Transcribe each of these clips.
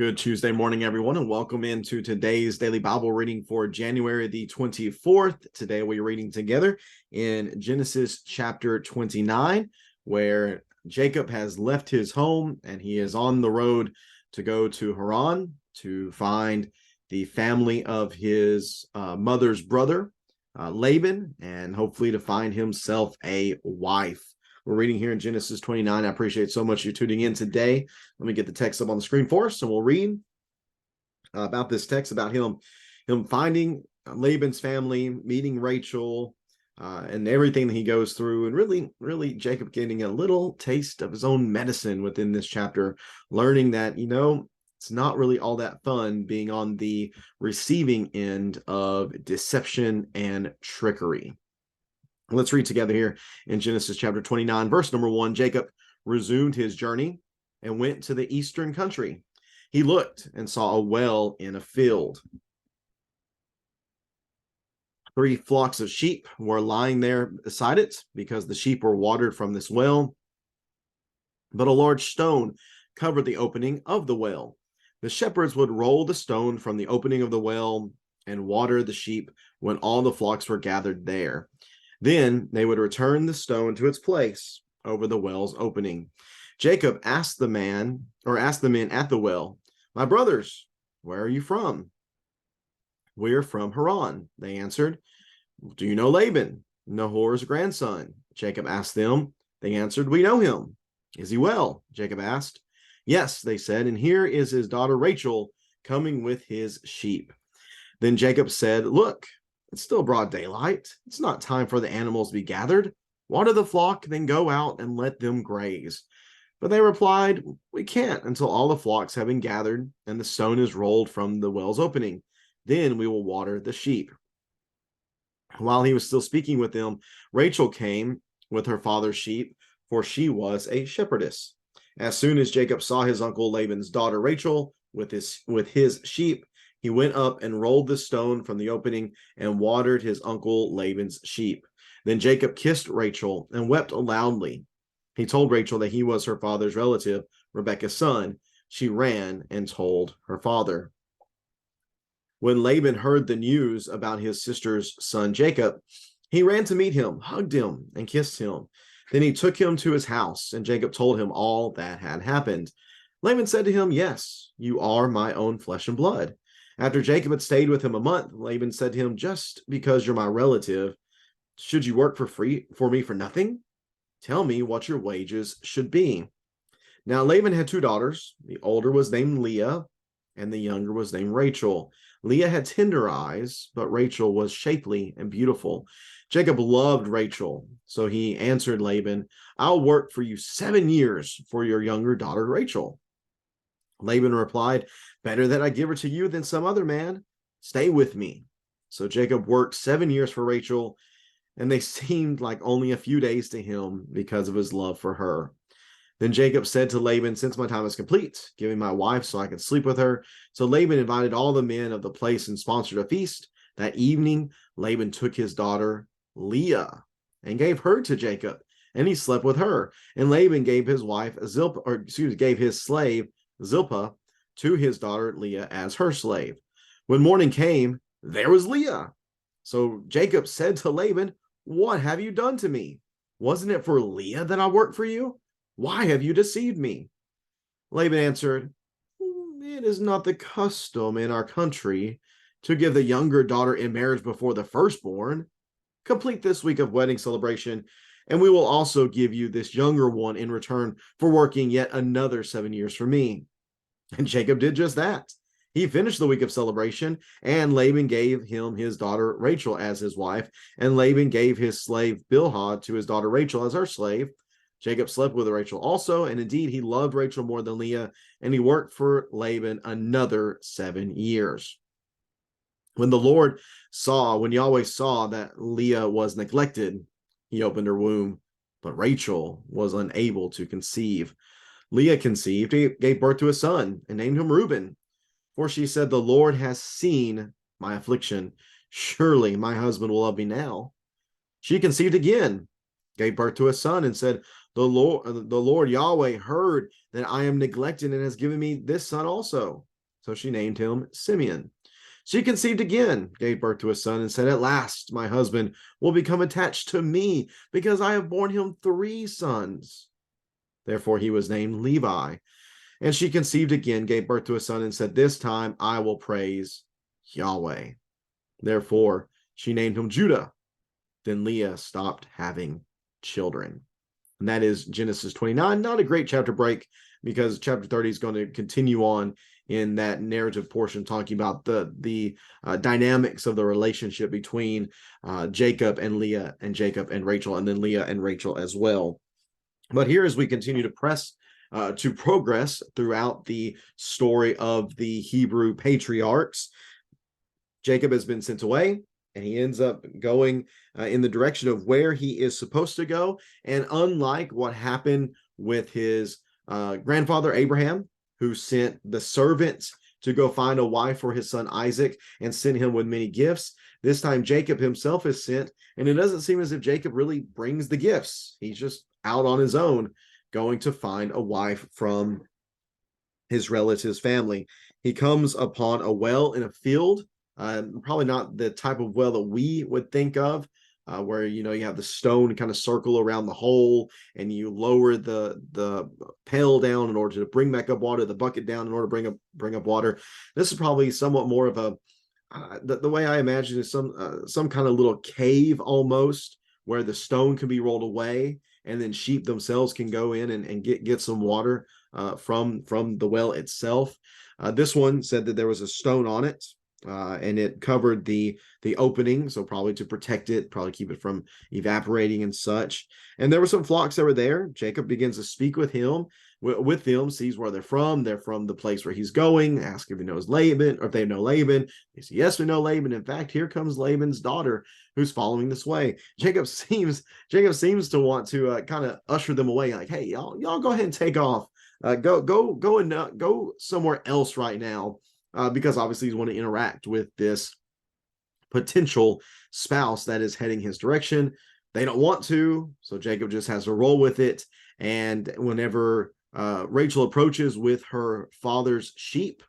Good Tuesday morning, everyone, and welcome into today's daily Bible reading for January the 24th. Today we're reading together in Genesis chapter 29, where Jacob has left his home and he is on the road to go to Haran to find the family of his mother's brother, Laban, and hopefully to find himself a wife. We're reading here in Genesis 29. I appreciate so much you tuning in today. Let me get the text up on the screen for us, and we'll read about this text, about him finding Laban's family, meeting Rachel, and everything that he goes through, and really Jacob getting a little taste of his own medicine within this chapter, learning that, it's not really all that fun being on the receiving end of deception and trickery. Let's read together here in Genesis chapter 29, verse number 1. Jacob resumed his journey and went to the eastern country. He looked and saw a well in a field. 3 flocks of sheep were lying there beside it because the sheep were watered from this well. But a large stone covered the opening of the well. The shepherds would roll the stone from the opening of the well and water the sheep when all the flocks were gathered there. Then they would return the stone to its place over the well's opening. Jacob asked the men at the well, "My brothers, where are you from?" "We're from Haran," they answered. "Do you know Laban, Nahor's grandson?" Jacob asked them. They answered, "We know him." "Is he well?" Jacob asked. "Yes," they said, "and here is his daughter Rachel coming with his sheep." Then Jacob said, "Look, it's still broad daylight. It's not time for the animals to be gathered. Water the flock, then go out and let them graze." But they replied, "We can't until all the flocks have been gathered and the stone is rolled from the well's opening. Then we will water the sheep." While he was still speaking with them, Rachel came with her father's sheep, for she was a shepherdess. As soon as Jacob saw his uncle Laban's daughter Rachel with his sheep, he went up and rolled the stone from the opening and watered his uncle Laban's sheep. Then Jacob kissed Rachel and wept loudly. He told Rachel that he was her father's relative, Rebekah's son. She ran and told her father. When Laban heard the news about his sister's son Jacob, he ran to meet him, hugged him, and kissed him. Then he took him to his house, and Jacob told him all that had happened. Laban said to him, "Yes, you are my own flesh and blood." After Jacob had stayed with him a month, Laban said to him, "Just because you're my relative, should you work for me for nothing? Tell me what your wages should be." Now Laban had 2 daughters. The older was named Leah, and the younger was named Rachel. Leah had tender eyes, but Rachel was shapely and beautiful. Jacob loved Rachel, so he answered Laban, "I'll work for you 7 years for your younger daughter Rachel." Laban replied, "Better that I give her to you than some other man. Stay with me." So Jacob worked 7 years for Rachel, and they seemed like only a few days to him because of his love for her. Then Jacob said to Laban, "Since my time is complete, give me my wife so I can sleep with her." So Laban invited all the men of the place and sponsored a feast. That evening, Laban took his daughter Leah and gave her to Jacob, and he slept with her. And Laban gave his gave his slave Zilpah to his daughter Leah as her slave. When morning came, there was Leah. So Jacob said to Laban, "What have you done to me? Wasn't it for Leah that I worked for you? Why have you deceived me?" Laban answered, "It is not the custom in our country to give the younger daughter in marriage before the firstborn. Complete this week of wedding celebration, and we will also give you this younger one in return for working yet another 7 years for me." And Jacob did just that. He finished the week of celebration, and Laban gave him his daughter Rachel as his wife, and Laban gave his slave Bilhah to his daughter Rachel as her slave. Jacob slept with Rachel also, and indeed he loved Rachel more than Leah, and he worked for Laban another 7 years. When Yahweh saw that Leah was neglected, he opened her womb, but Rachel was unable to conceive. Leah conceived, gave birth to a son, and named him Reuben. For she said, "The Lord has seen my affliction. Surely my husband will love me now." She conceived again, gave birth to a son, and said, the Lord Yahweh heard that I am neglected and has given me this son also." So she named him Simeon. She conceived again, gave birth to a son, and said, "At last my husband will become attached to me, because I have borne him 3 sons." Therefore he was named Levi. And she conceived again, gave birth to a son, and said, "This time I will praise Yahweh." Therefore she named him Judah. Then Leah stopped having children. And that is Genesis 29. Not a great chapter break, because chapter 30 is going to continue on in that narrative portion, talking about the dynamics of the relationship between Jacob and Leah, and Jacob and Rachel, and then Leah and Rachel as well. But here, as we continue to press to progress throughout the story of the Hebrew patriarchs, Jacob has been sent away, and he ends up going in the direction of where he is supposed to go. And unlike what happened with his grandfather Abraham, who sent the servants to go find a wife for his son Isaac and send him with many gifts, this time Jacob himself is sent, and it doesn't seem as if Jacob really brings the gifts. He's just out on his own, going to find a wife from his relative's family. He comes upon a well in a field, probably not the type of well that we would think of, where you have the stone kind of circle around the hole, and you lower the pail down in order to bring back up water, the bucket down in order to bring up water. This is probably somewhat more of a the way I imagine is some kind of little cave almost, where the stone can be rolled away, and then sheep themselves can go in and get some water from the well itself. This one said that there was a stone on it, and it covered the opening, so probably to protect it, probably keep it from evaporating and such. And there were some flocks that were there. Jacob begins to speak with them, sees where they're from. They're from the place where he's going. Ask if he knows Laban, or if they know Laban. They say, "Yes, we know Laban. In fact, here comes Laban's daughter, who's following this way." Jacob seems to want to kind of usher them away, like, "Hey, y'all go ahead and take off. Go and go somewhere else right now." Because obviously he's want to interact with this potential spouse that is heading his direction. They don't want to, so Jacob just has to roll with it. And whenever Rachel approaches with her father's sheep,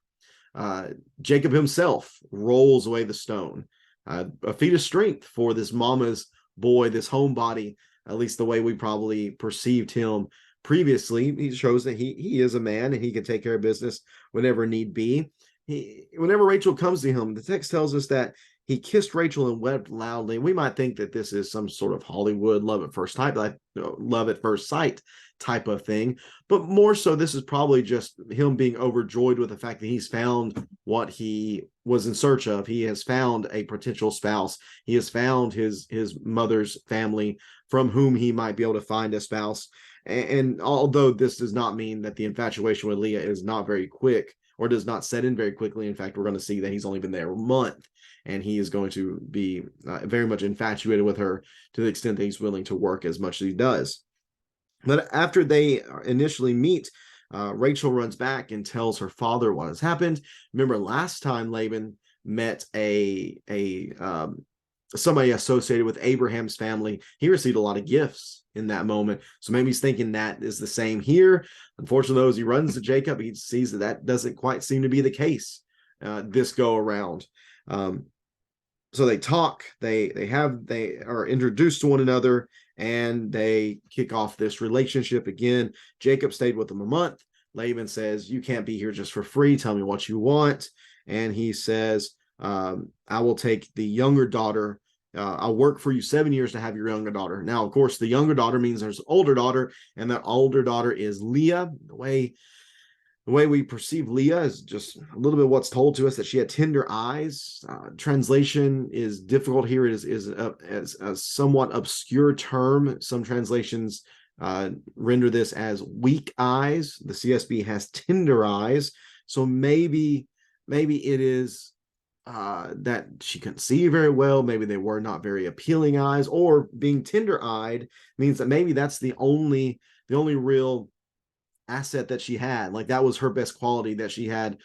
Jacob himself rolls away the stone. A feat of strength for this mama's boy, this homebody, at least the way we probably perceived him previously. He shows that he is a man, and he can take care of business whenever need be. Whenever Rachel comes to him, the text tells us that he kissed Rachel and wept loudly. We might think that this is some sort of Hollywood love at first sight type of thing, but more so, this is probably just him being overjoyed with the fact that he's found what he was in search of. He has found a potential spouse. He has found his mother's family, from whom he might be able to find a spouse. And although this does not mean that the infatuation with Leah is not very quick, or does not set in very quickly. In fact, we're going to see that he's only been there a month, and he is going to be very much infatuated with her, to the extent that he's willing to work as much as he does. But after they initially meet, Rachel runs back and tells her father what has happened. Remember, last time Laban met somebody associated with Abraham's family, he received a lot of gifts in that moment. So maybe he's thinking that is the same here. Unfortunately, though, as he runs to Jacob, he sees that doesn't quite seem to be the case this go around. So they talk, they are introduced to one another, and they kick off this relationship again. Jacob stayed with them a month. Laban says, "You can't be here just for free. Tell me what you want." And he says, "I will take the younger daughter. I'll work for you 7 years to have your younger daughter." Now, of course, the younger daughter means there's an older daughter, and that older daughter is Leah. The way we perceive Leah is just a little bit what's told to us, that she had tender eyes. Translation is difficult here. It is a somewhat obscure term. Some translations render this as weak eyes. The CSB has tender eyes. So maybe it is that she couldn't see very well. Maybe they were not very appealing eyes, or being tender-eyed means that maybe that's the only real asset that she had. Like, that was her best quality, that she had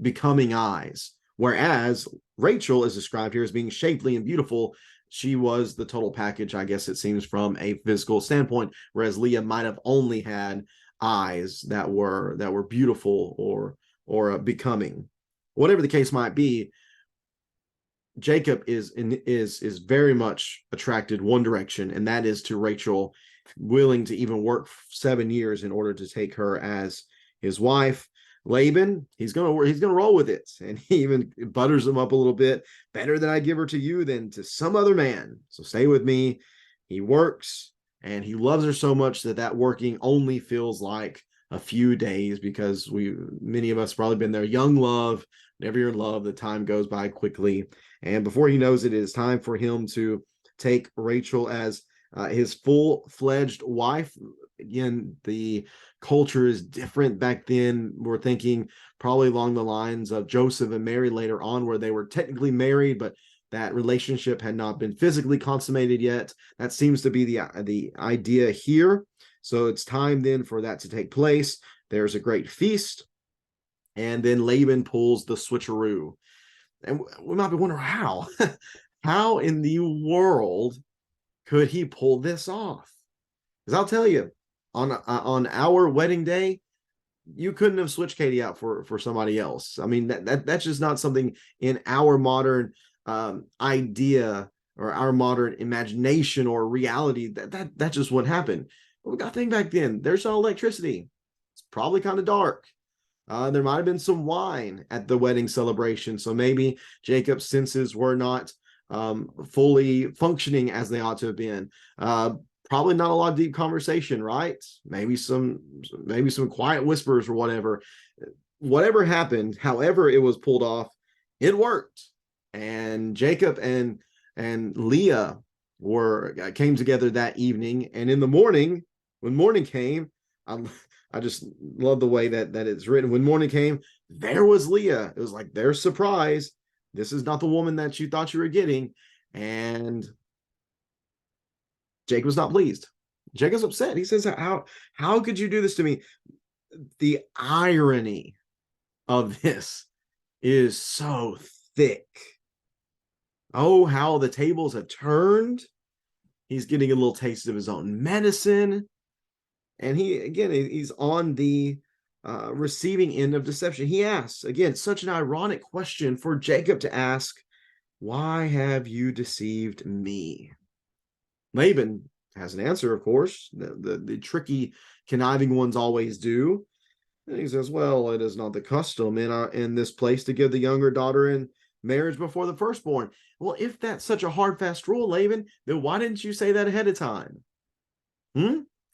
becoming eyes. Whereas Rachel is described here as being shapely and beautiful. She was the total package, I guess it seems, from a physical standpoint, whereas Leah might have only had eyes that were beautiful, or or becoming. Whatever the case might be, Jacob is very much attracted one direction, and that is to Rachel, willing to even work 7 years in order to take her as his wife. Laban, he's gonna roll with it, and he even butters him up a little bit. Better that I give her to you than to some other man. So stay with me. He works, and he loves her so much that working only feels like a few days, because many of us probably been there. Young love, whenever you're in love, the time goes by quickly. And before he knows it, it is time for him to take Rachel as his full-fledged wife. Again, the culture is different back then. We're thinking probably along the lines of Joseph and Mary later on, where they were technically married, but that relationship had not been physically consummated yet. That seems to be the idea here. So it's time then for that to take place. There's a great feast, and then Laban pulls the switcheroo. And we might be wondering how. How in the world could he pull this off? Because I'll tell you, on our wedding day, you couldn't have switched Katie out for somebody else. I mean, that's just not something in our modern idea or our modern imagination or reality. That just wouldn't happen. But we got to think back then. There's no electricity. It's probably kind of dark. There might have been some wine at the wedding celebration, so maybe Jacob's senses were not fully functioning as they ought to have been. Probably not a lot of deep conversation, right? Maybe some quiet whispers or whatever. Whatever happened, however it was pulled off, it worked. And Jacob and Leah came together that evening, and in the morning, when morning came, I just love the way that it's written. When morning came, there was Leah. It was like their surprise. This is not the woman that you thought you were getting. And Jacob's not pleased. Jacob's upset. He says, how could you do this to me? The irony of this is so thick. Oh, how the tables have turned. He's getting a little taste of his own medicine. And he's on the receiving end of deception. He asks, again, such an ironic question for Jacob to ask, why have you deceived me? Laban has an answer, of course. The tricky, conniving ones always do. And he says, well, it is not the custom in this place to give the younger daughter in marriage before the firstborn. Well, if that's such a hard, fast rule, Laban, then why didn't you say that ahead of time?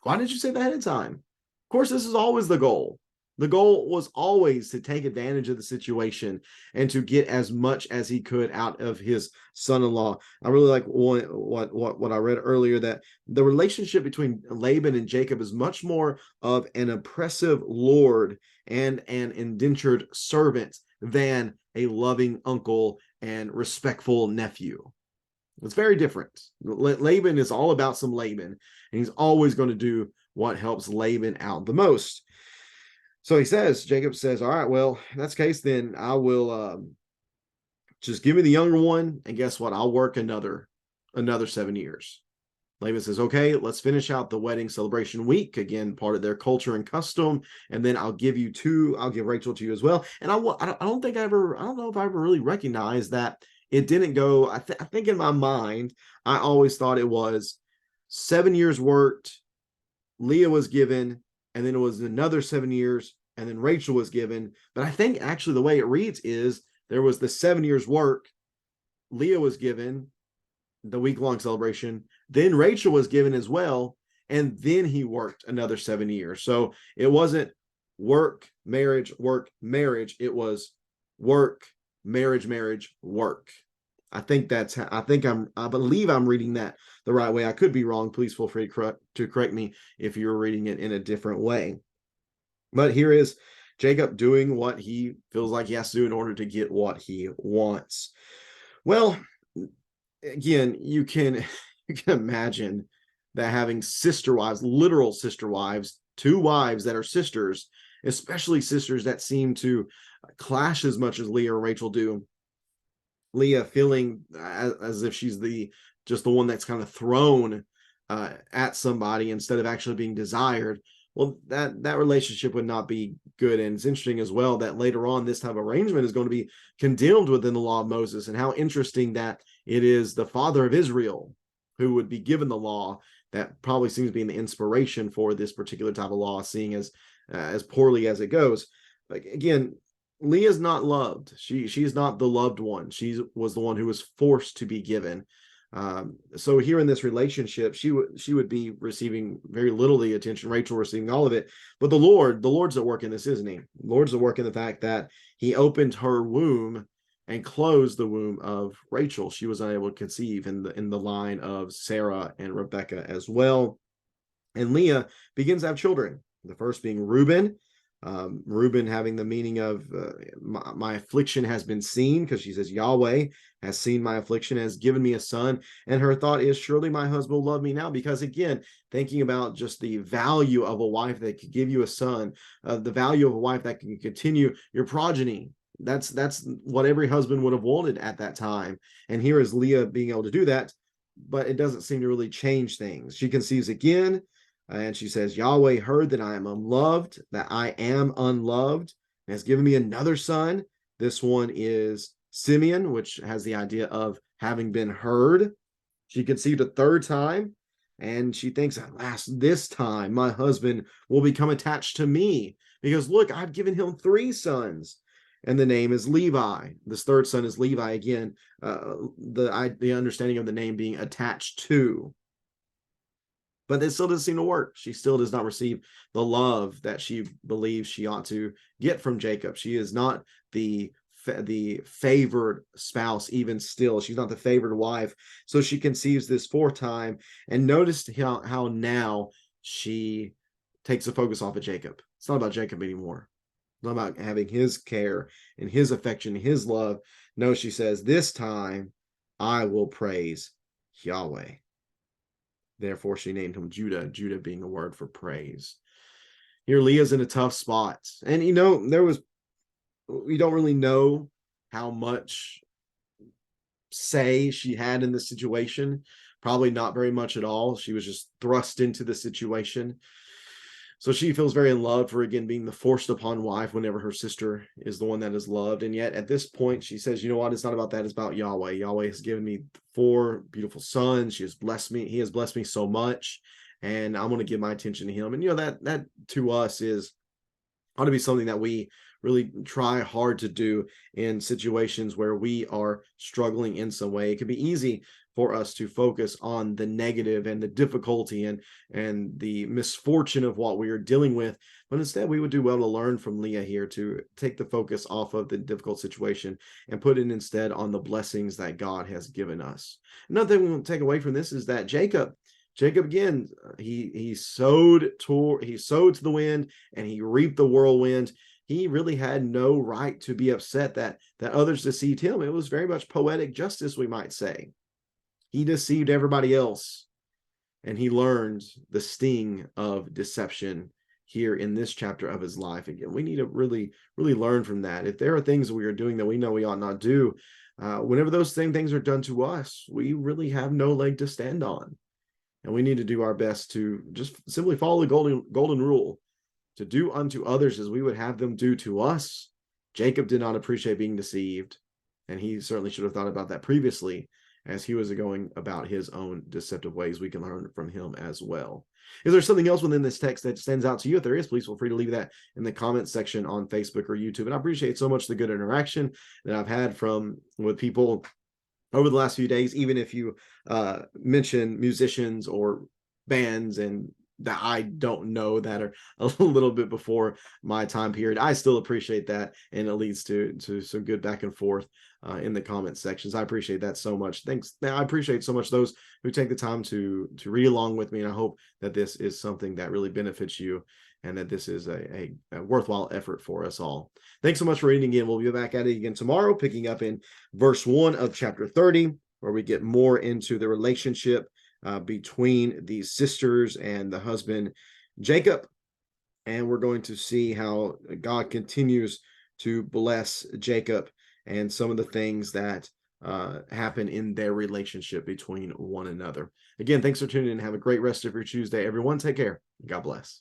Why didn't you say that ahead of time? Of course, this is always the goal. The goal was always to take advantage of the situation and to get as much as he could out of his son-in-law. I really like what I read earlier, that the relationship between Laban and Jacob is much more of an oppressive lord and an indentured servant than a loving uncle and respectful nephew. It's very different. Laban is all about some Laban, and he's always going to do what helps Laban out the most. So Jacob says, all right, well, in that case, then I will just give me the younger one, and guess what? I'll work another 7 years. Laban says, okay, let's finish out the wedding celebration week, again, part of their culture and custom, and then I'll give Rachel to you as well. And I don't know if I ever really recognized that it didn't go. I think in my mind, I always thought it was 7 years worked, Leah was given, and then it was another 7 years, and then Rachel was given. But I think actually the way it reads is there was the 7 years work, Leah was given, the week-long celebration, then Rachel was given as well, and then he worked another 7 years. So it wasn't work, marriage, it was work, marriage, work. I believe I'm reading that the right way. I could be wrong. Please feel free to correct me if you're reading it in a different way. But here is Jacob doing what he feels like he has to do in order to get what he wants. Well, again, you can imagine that having sister wives, literal sister wives, two wives that are sisters, especially sisters that seem to clash as much as Leah or Rachel do. Leah feeling as if she's just the one that's kind of thrown at somebody instead of actually being desired, well, that relationship would not be good. And it's interesting as well that later on, this type of arrangement is going to be condemned within the law of Moses. And how interesting that it is the father of Israel who would be given the law that probably seems to be the inspiration for this particular type of law, seeing as poorly as it goes. Like, again, Leah's not loved. She's not the loved one. She was the one who was forced to be given. So here in this relationship, she would be receiving very little of the attention. Rachel receiving all of it. But the Lord's at work in this, isn't he? The Lord's at work in the fact that he opened her womb and closed the womb of Rachel. She was unable to conceive in the line of Sarah and Rebecca as well. And Leah begins to have children. The first being Reuben. Reuben having the meaning of my affliction has been seen, because she says Yahweh has seen my affliction, has given me a son. And her thought is, surely my husband will love me now, because again, thinking about just the value of a wife that could give you a son, the value of a wife that can continue your progeny. That's what every husband would have wanted at that time. And here is Leah being able to do that, but it doesn't seem to really change things. She conceives again. And she says, Yahweh heard that I am unloved, and has given me another son. This one is Simeon, which has the idea of having been heard. She conceived a third time, and she thinks, at last, this time, my husband will become attached to me, because look, I've given him 3 sons. And the name is Levi. This third son is Levi. Again, the understanding of the name being attached to. But it still doesn't seem to work. She still does not receive the love that she believes she ought to get from Jacob. She is not the favored spouse, even still. She's not the favored wife. So she conceives this 4th time. And notice how now she takes the focus off of Jacob. It's not about Jacob anymore. It's not about having his care and his affection, his love. No, she says, this time I will praise Yahweh. Therefore, she named him Judah, Judah being a word for praise. Here, Leah's in a tough spot. And, we don't really know how much say she had in this situation. Probably not very much at all. She was just thrust into the situation. So she feels very in love for, again, being the forced upon wife whenever her sister is the one that is loved. And yet at this point, she says, you know what? It's not about that. It's about Yahweh. Yahweh has given me 4 beautiful sons. She has blessed me. He has blessed me so much. And I'm going to give my attention to him. And, that to us ought to be something that we really try hard to do in situations where we are struggling in some way. It can be easy for us to focus on the negative and the difficulty and the misfortune of what we are dealing with. But instead, we would do well to learn from Leah here to take the focus off of the difficult situation and put it instead on the blessings that God has given us. Another thing we want to take away from this is that Jacob again, he sowed to the wind and he reaped the whirlwind. He really had no right to be upset that others deceived him. It was very much poetic justice, we might say. He deceived everybody else, and he learned the sting of deception here in this chapter of his life. Again, we need to really, really learn from that. If there are things that we are doing that we know we ought not do, whenever those same things are done to us, we really have no leg to stand on. And we need to do our best to just simply follow the golden rule, to do unto others as we would have them do to us. Jacob did not appreciate being deceived, and he certainly should have thought about that previously as he was going about his own deceptive ways. We can learn from him as well. Is there something else within this text that stands out to you? If there is, please feel free to leave that in the comments section on Facebook or YouTube. And I appreciate so much the good interaction that I've had with people over the last few days, even if you mention musicians or bands and that I don't know that are a little bit before my time period. I still appreciate that, and it leads to some good back and forth in the comment sections. I appreciate that so much. Thanks. I appreciate so much those who take the time to read along with me, and I hope that this is something that really benefits you and that this is a worthwhile effort for us all. Thanks so much for reading again. We'll be back at it again tomorrow, picking up in verse 1 of chapter 30, where we get more into the relationship between the sisters and the husband Jacob. And we're going to see how God continues to bless Jacob and some of the things that happen in their relationship between one another. Again, thanks for tuning in. Have a great rest of your Tuesday, everyone. Take care. God bless.